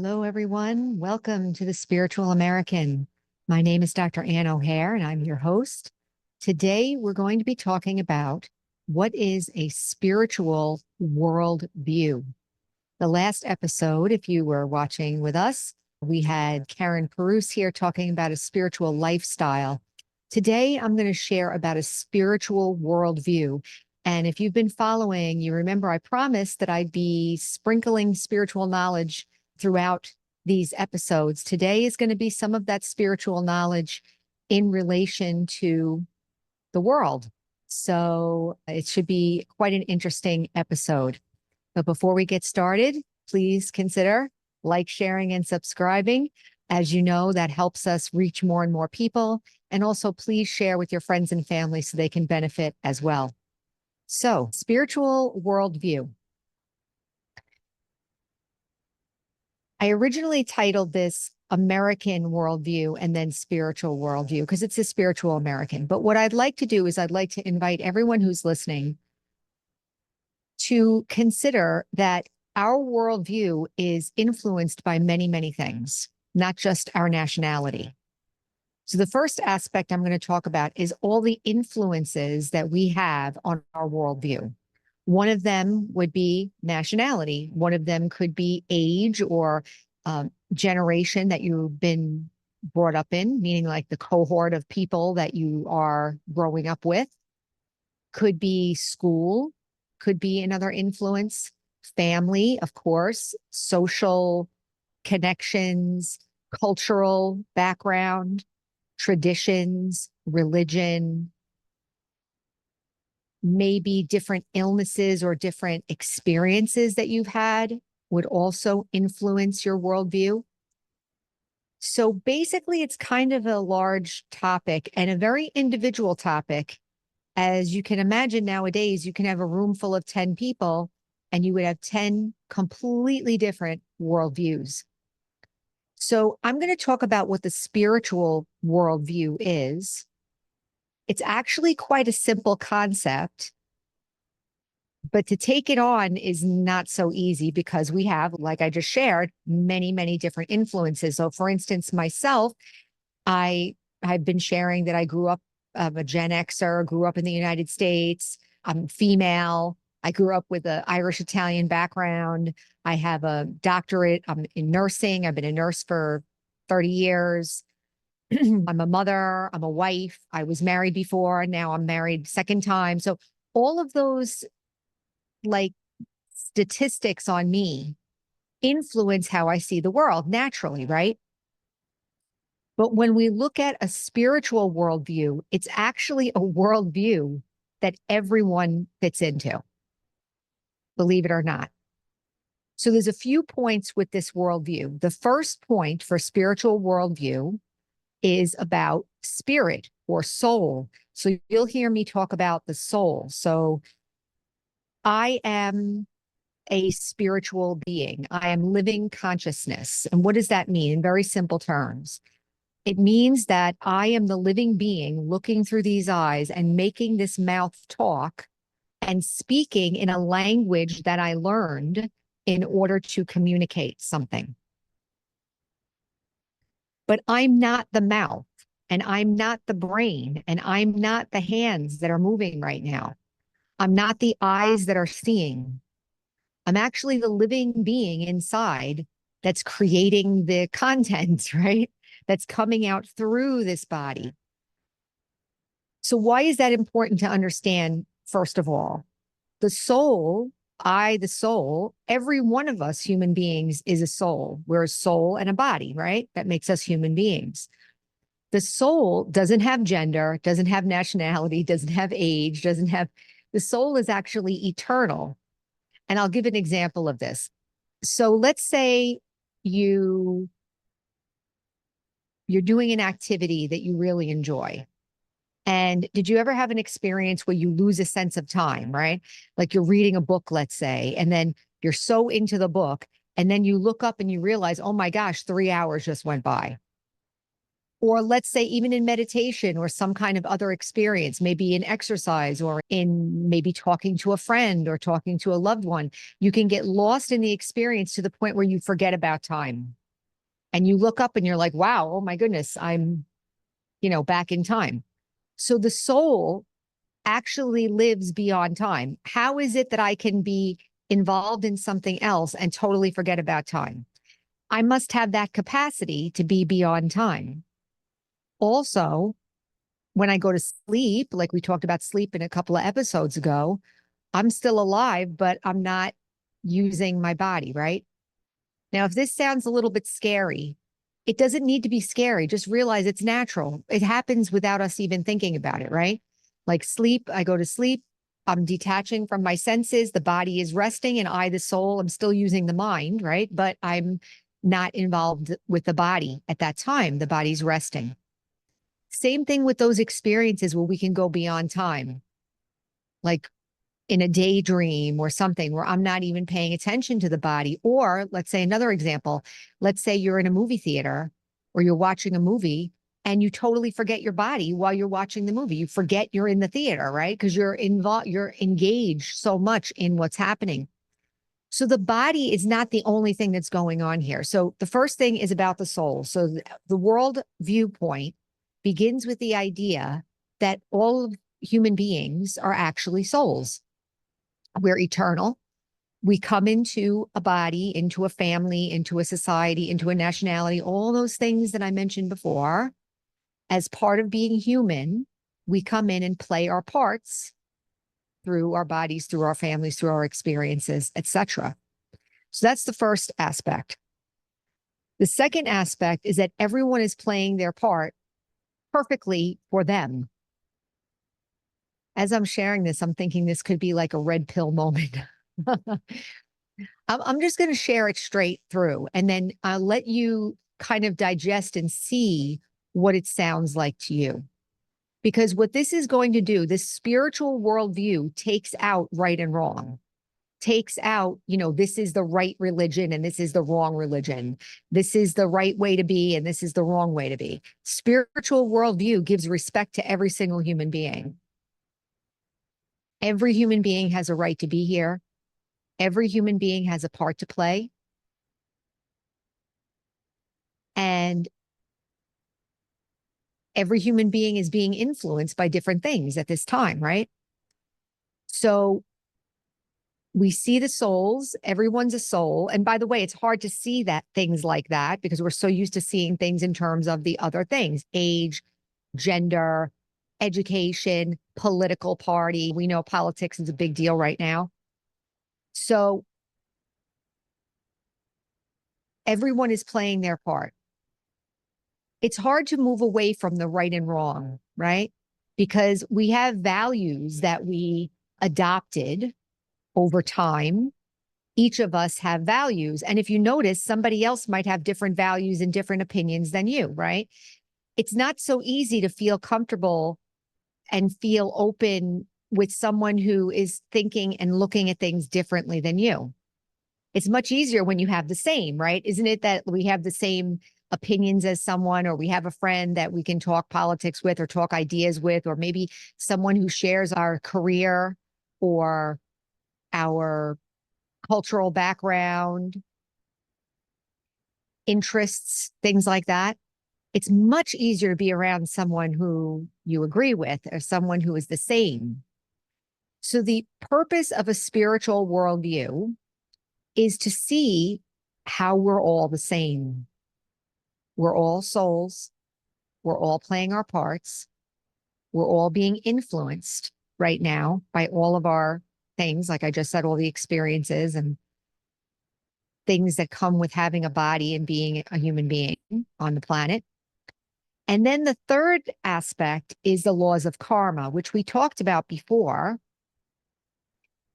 Hello, everyone. Welcome to the Spiritual American. My name is Dr. Ann O'Hare, and I'm your host. Today, we're going to be talking about what is a spiritual worldview. The last episode, if you were watching with us, we had Karen Perouse here talking about a spiritual lifestyle. Today, I'm going to share about a spiritual worldview. And if you've been following, you remember I promised that I'd be sprinkling spiritual knowledge throughout these episodes. Today is going to be some of that spiritual knowledge in relation to the world. So it should be quite an interesting episode. But before we get started, please consider like, sharing, and subscribing. As you know, that helps us reach more and more people. And also, please share with your friends and family so they can benefit as well. So, spiritual worldview. I originally titled this American Worldview and then Spiritual Worldview because it's a spiritual American. But what I'd like to do is I'd like to invite everyone who's listening to consider that our worldview is influenced by many, many things, not just our nationality. So the first aspect I'm going to talk about is all the influences that we have on our worldview. One of them would be nationality. One of them could be age or generation that you've been brought up in, meaning like the cohort of people that you are growing up with. Could be school, could be another influence. Family, of course, social connections, cultural background, traditions, religion, maybe different illnesses or different experiences that you've had would also influence your worldview. So basically, it's kind of a large topic and a very individual topic. As you can imagine nowadays, you can have a room full of 10 people and you would have 10 completely different worldviews. So I'm going to talk about what the spiritual worldview is. It's actually quite a simple concept, but to take it on is not so easy because we have, like I just shared, many, many different influences. So for instance, myself, I've been sharing that I grew up a Gen Xer, grew up in the United States. I'm female. I grew up with an Irish-Italian background. I have a doctorate. I'm in nursing. I've been a nurse for 30 years. I'm a mother. I'm a wife. I was married before. Now I'm married second time. So all of those like statistics on me influence how I see the world naturally, right? But when we look at a spiritual worldview, it's actually a worldview that everyone fits into, believe it or not. So there's a few points with this worldview. The first point for spiritual worldview is about spirit or soul. So you'll hear me talk about the soul. So I am a spiritual being. I am living consciousness. And what does that mean in very simple terms? It means that I am the living being looking through these eyes and making this mouth talk and speaking in a language that I learned in order to communicate something. But I'm not the mouth, and I'm not the brain, and I'm not the hands that are moving right now. I'm not the eyes that are seeing. I'm actually the living being inside that's creating the content, right? That's coming out through this body. So why is that important to understand, first of all? The soul, the soul, every one of us human beings is a soul. We're a soul and a body, right? That makes us human beings. The soul doesn't have gender, doesn't have nationality, doesn't have age, the soul is actually eternal. And I'll give an example of this. So let's say you're doing an activity that you really enjoy. And did you ever have an experience where you lose a sense of time, right? Like you're reading a book, let's say, and then you're so into the book, and then you look up and you realize, oh my gosh, 3 hours just went by. Or let's say even in meditation or some kind of other experience, maybe in exercise or in maybe talking to a friend or talking to a loved one, you can get lost in the experience to the point where you forget about time. And you look up and you're like, wow, oh my goodness, I'm, back in time. So the soul actually lives beyond time. How is it that I can be involved in something else and totally forget about time? I must have that capacity to be beyond time. Also, when I go to sleep, like we talked about sleep in a couple of episodes ago, I'm still alive, but I'm not using my body, right? Now, if this sounds a little bit scary, it doesn't need to be scary. Just realize it's natural. It happens without us even thinking about it, right? Like sleep, I go to sleep, I'm detaching from my senses, the body is resting, and I, the soul, I'm still using the mind, right? But I'm not involved with the body at that time. The body's resting. Same thing with those experiences where we can go beyond time, like in a daydream or something where I'm not even paying attention to the body. Or let's say another example, let's say you're in a movie theater or you're watching a movie and you totally forget your body while you're watching the movie. You forget you're in the theater, right? Because you're engaged so much in what's happening. So the body is not the only thing that's going on here. So the first thing is about the soul. So the world viewpoint begins with the idea that all of human beings are actually souls. We're eternal. We come into a body, into a family, into a society, into a nationality, all those things that I mentioned before. As part of being human, we come in and play our parts through our bodies, through our families, through our experiences, etc. So that's the first aspect. The second aspect is that everyone is playing their part perfectly for them. As I'm sharing this, I'm thinking this could be like a red pill moment. I'm just going to share it straight through, and then I'll let you kind of digest and see what it sounds like to you. Because what this is going to do, this spiritual worldview takes out right and wrong, takes out, this is the right religion and this is the wrong religion. This is the right way to be and this is the wrong way to be. Spiritual worldview gives respect to every single human being. Every human being has a right to be here. Every human being has a part to play. And every human being is being influenced by different things at this time, right? So we see the souls, everyone's a soul. And by the way, it's hard to see that things like that because we're so used to seeing things in terms of the other things, age, gender, education, political party. We know politics is a big deal right now. So everyone is playing their part. It's hard to move away from the right and wrong, right? Because we have values that we adopted over time. Each of us have values. And if you notice, somebody else might have different values and different opinions than you, right? It's not so easy to feel comfortable and feel open with someone who is thinking and looking at things differently than you. It's much easier when you have the same, right? Isn't it that we have the same opinions as someone, or we have a friend that we can talk politics with or talk ideas with, or maybe someone who shares our career or our cultural background, interests, things like that. It's much easier to be around someone who you agree with or someone who is the same. So the purpose of a spiritual worldview is to see how we're all the same. We're all souls. We're all playing our parts. We're all being influenced right now by all of our things. Like I just said, all the experiences and things that come with having a body and being a human being on the planet. And then the third aspect is the laws of karma, which we talked about before,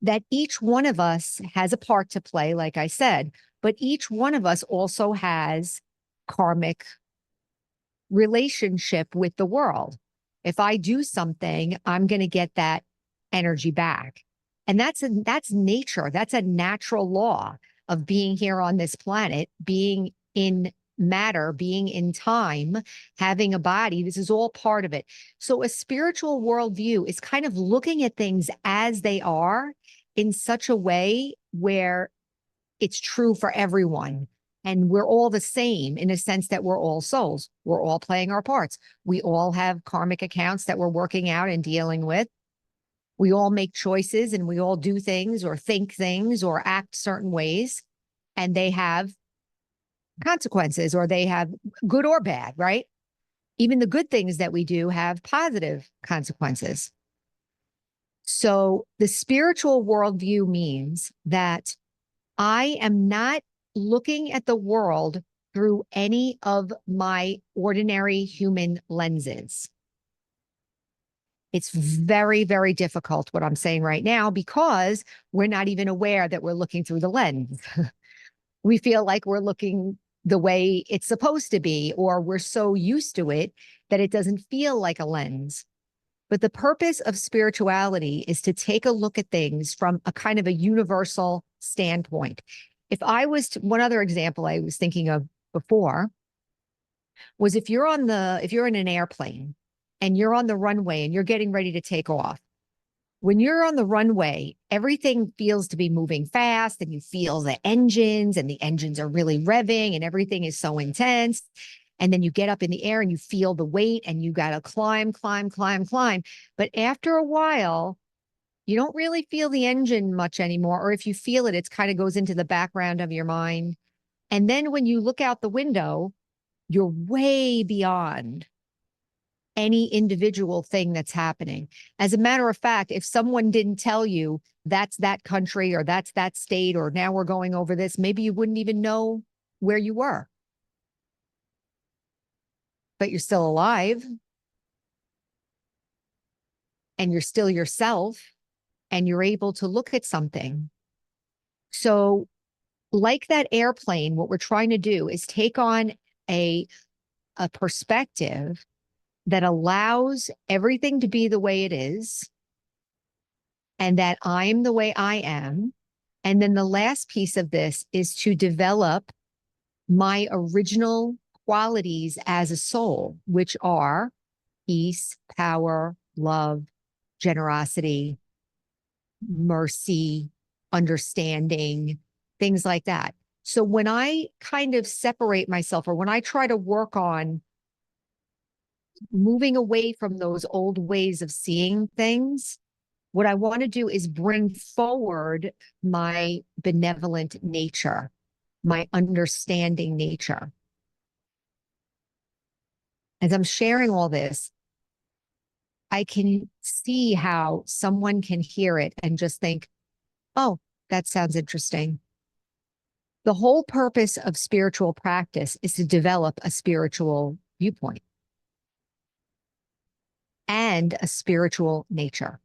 that each one of us has a part to play, like I said, but each one of us also has karmic relationship with the world. If I do something, I'm going to get that energy back. And that's nature. That's a natural law of being here on this planet, being in matter, being in time, having a body. This is all part of it. So a spiritual worldview is kind of looking at things as they are in such a way where it's true for everyone. And we're all the same in a sense that we're all souls. We're all playing our parts. We all have karmic accounts that we're working out and dealing with. We all make choices and we all do things or think things or act certain ways, and they have consequences, or they have good or bad, right? Even the good things that we do have positive consequences. So the spiritual worldview means that I am not looking at the world through any of my ordinary human lenses. It's very, very difficult what I'm saying right now because we're not even aware that we're looking through the lens. We feel like we're looking the way it's supposed to be, or we're so used to it that it doesn't feel like a lens. But the purpose of spirituality is to take a look at things from a kind of a universal standpoint. If I was to, one other example I was thinking of before was if you're in an airplane and you're on the runway and you're getting ready to take off. When you're on the runway, everything feels to be moving fast and you feel the engines, and the engines are really revving and everything is so intense. And then you get up in the air and you feel the weight and you got to climb, climb, climb, climb. But after a while, you don't really feel the engine much anymore. Or if you feel it, it kind of goes into the background of your mind. And then when you look out the window, you're way beyond any individual thing that's happening. As a matter of fact, if someone didn't tell you that's that country or that's that state, or now we're going over this, maybe you wouldn't even know where you were. But you're still alive and you're still yourself and you're able to look at something. So like that airplane, what we're trying to do is take on a perspective that allows everything to be the way it is, and that I'm the way I am. And then the last piece of this is to develop my original qualities as a soul, which are peace, power, love, generosity, mercy, understanding, things like that. So when I kind of separate myself, or when I try to work on moving away from those old ways of seeing things, what I want to do is bring forward my benevolent nature, my understanding nature. As I'm sharing all this, I can see how someone can hear it and just think, oh, that sounds interesting. The whole purpose of spiritual practice is to develop a spiritual viewpoint and a spiritual nature.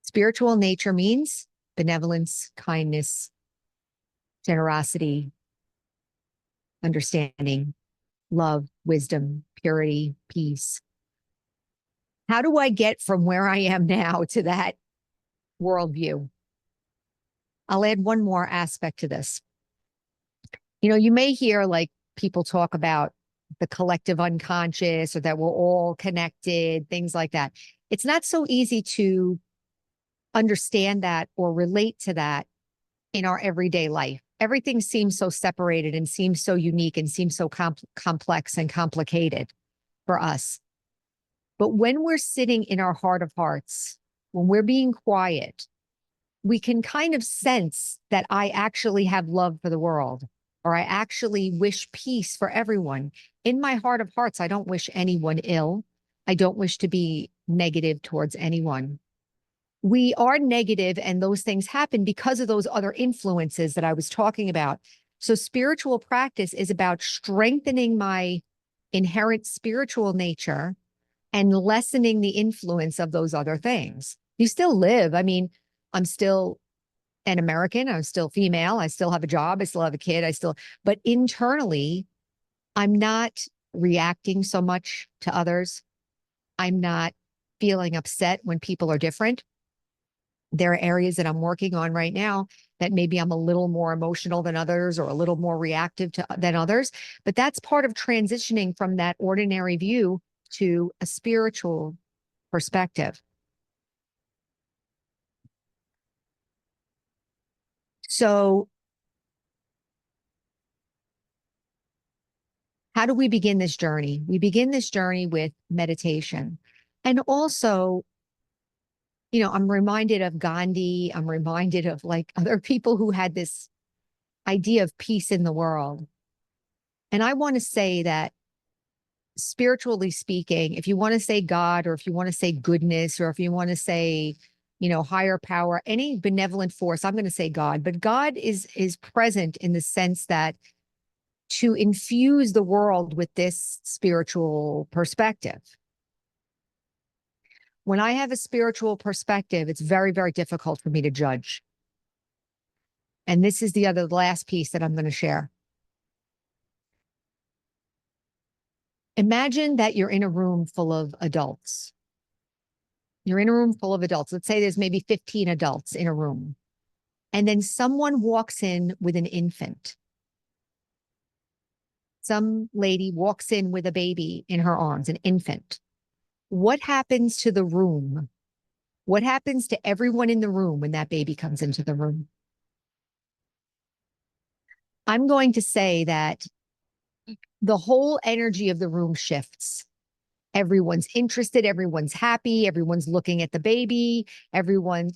Spiritual nature means benevolence, kindness, generosity, understanding, love, wisdom, purity, peace. How do I get from where I am now to that worldview? I'll add one more aspect to this. You know, you may hear like people talk about the collective unconscious, or that we're all connected, things like that. It's not so easy to understand that or relate to that in our everyday life. Everything seems so separated and seems so unique and seems so complex and complicated for us. But when we're sitting in our heart of hearts, when we're being quiet, we can kind of sense that I actually have love for the world, or I actually wish peace for everyone. In my heart of hearts, I don't wish anyone ill. I don't wish to be negative towards anyone. We are negative, and those things happen because of those other influences that I was talking about. So spiritual practice is about strengthening my inherent spiritual nature and lessening the influence of those other things. You still live. I mean, I'm still an American. I'm still female. I still have a job. I still have a kid. But internally, I'm not reacting so much to others. I'm not feeling upset when people are different. There are areas that I'm working on right now that maybe I'm a little more emotional than others or a little more reactive than others. But that's part of transitioning from that ordinary view to a spiritual perspective. So, how do we begin this journey? We begin this journey with meditation. And also, I'm reminded of Gandhi. I'm reminded of like other people who had this idea of peace in the world. And I want to say that spiritually speaking, if you want to say God, or if you want to say goodness, or if you want to say, higher power, any benevolent force, I'm going to say God, but God is present in the sense that to infuse the world with this spiritual perspective. When I have a spiritual perspective, it's very, very difficult for me to judge. And this is the last piece that I'm going to share. Imagine that you're in a room full of adults. You're in a room full of adults. Let's say there's maybe 15 adults in a room. And then someone walks in with an infant. Some lady walks in with a baby in her arms, an infant. What happens to the room? What happens to everyone in the room when that baby comes into the room? I'm going to say that the whole energy of the room shifts. Everyone's interested, everyone's happy, everyone's looking at the baby, everyone,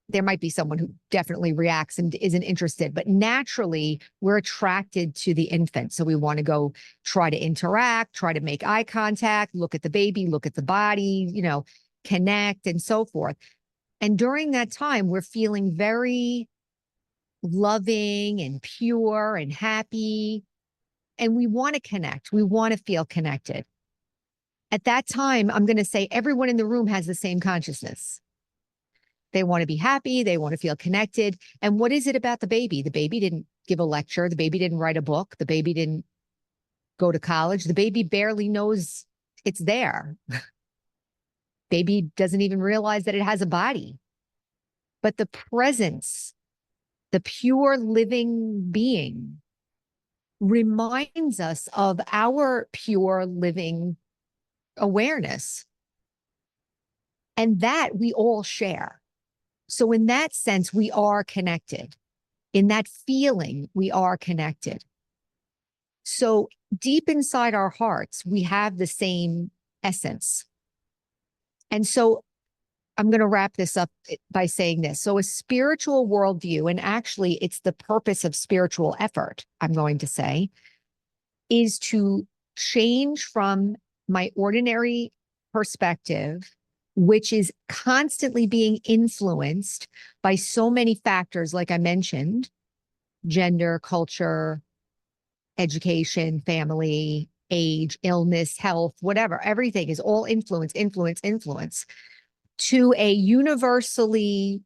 there might be someone who definitely reacts and isn't interested, but naturally we're attracted to the infant. So we want to go try to interact, try to make eye contact, look at the baby, look at the body, connect and so forth. And during that time, we're feeling very loving and pure and happy. And we want to connect. We want to feel connected. At that time, I'm going to say everyone in the room has the same consciousness. They want to be happy. They want to feel connected. And what is it about the baby? The baby didn't give a lecture. The baby didn't write a book. The baby didn't go to college. The baby barely knows it's there. Baby doesn't even realize that it has a body. But the presence, the pure living being, reminds us of our pure living awareness. And that we all share. So in that sense, we are connected. In that feeling, we are connected. So deep inside our hearts, we have the same essence. And so I'm going to wrap this up by saying this. So a spiritual worldview, and actually it's the purpose of spiritual effort, I'm going to say, is to change from my ordinary perspective, which is constantly being influenced by so many factors, like I mentioned, gender, culture, education, family, age, illness, health, whatever, everything is all influence, to a universally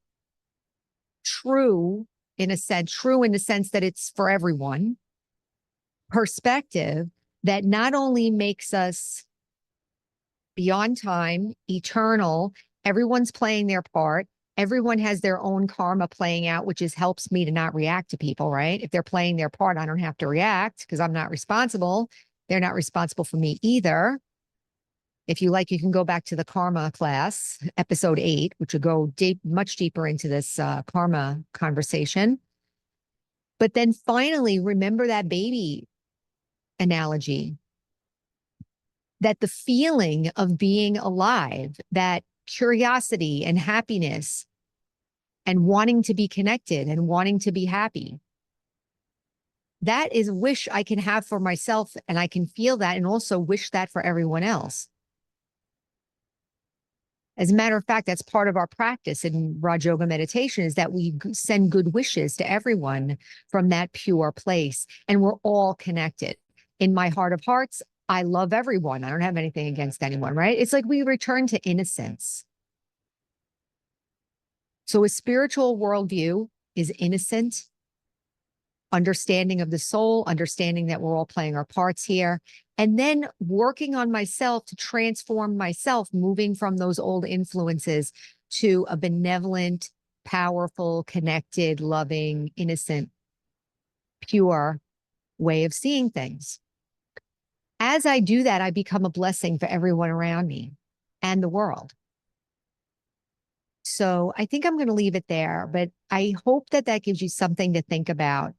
true in the sense that it's for everyone perspective that not only makes us beyond time, eternal, everyone's playing their part. Everyone has their own karma playing out, which helps me to not react to people, right? If they're playing their part, I don't have to react because I'm not responsible. They're not responsible for me either. If you like, you can go back to the karma class, episode 8, which will go much deeper into this karma conversation. But then finally, remember that baby analogy, that the feeling of being alive, that curiosity and happiness and wanting to be connected and wanting to be happy, that is a wish I can have for myself, and I can feel that and also wish that for everyone else. As a matter of fact, that's part of our practice in Raj Yoga meditation, is that we send good wishes to everyone from that pure place. And we're all connected. In my heart of hearts, I love everyone. I don't have anything against anyone, right? It's like we return to innocence. So a spiritual worldview is innocent, understanding of the soul, understanding that we're all playing our parts here, and then working on myself to transform myself, moving from those old influences to a benevolent, powerful, connected, loving, innocent, pure way of seeing things. As I do that, I become a blessing for everyone around me and the world. So I think I'm going to leave it there, but I hope that that gives you something to think about.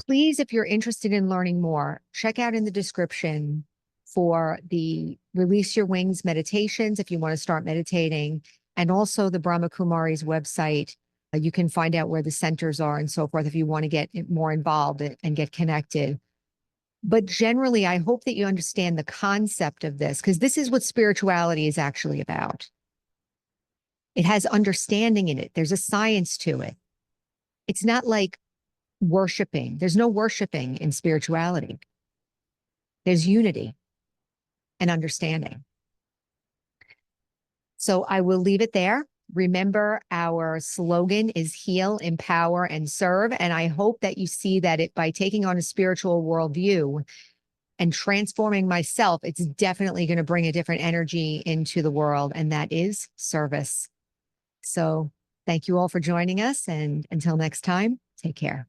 Please, if you're interested in learning more, check out in the description for the Release Your Wings meditations if you want to start meditating, and also the Brahma Kumari's website. You can find out where the centers are and so forth if you want to get more involved and get connected. But generally, I hope that you understand the concept of this, because this is what spirituality is actually about. It has understanding in it. There's a science to it. It's not like worshiping. There's no worshiping in spirituality. There's unity and understanding. So I will leave it there. Remember, our slogan is heal, empower, and serve. And I hope that you see that by taking on a spiritual worldview and transforming myself, it's definitely going to bring a different energy into the world. And that is service. So thank you all for joining us. And until next time, take care.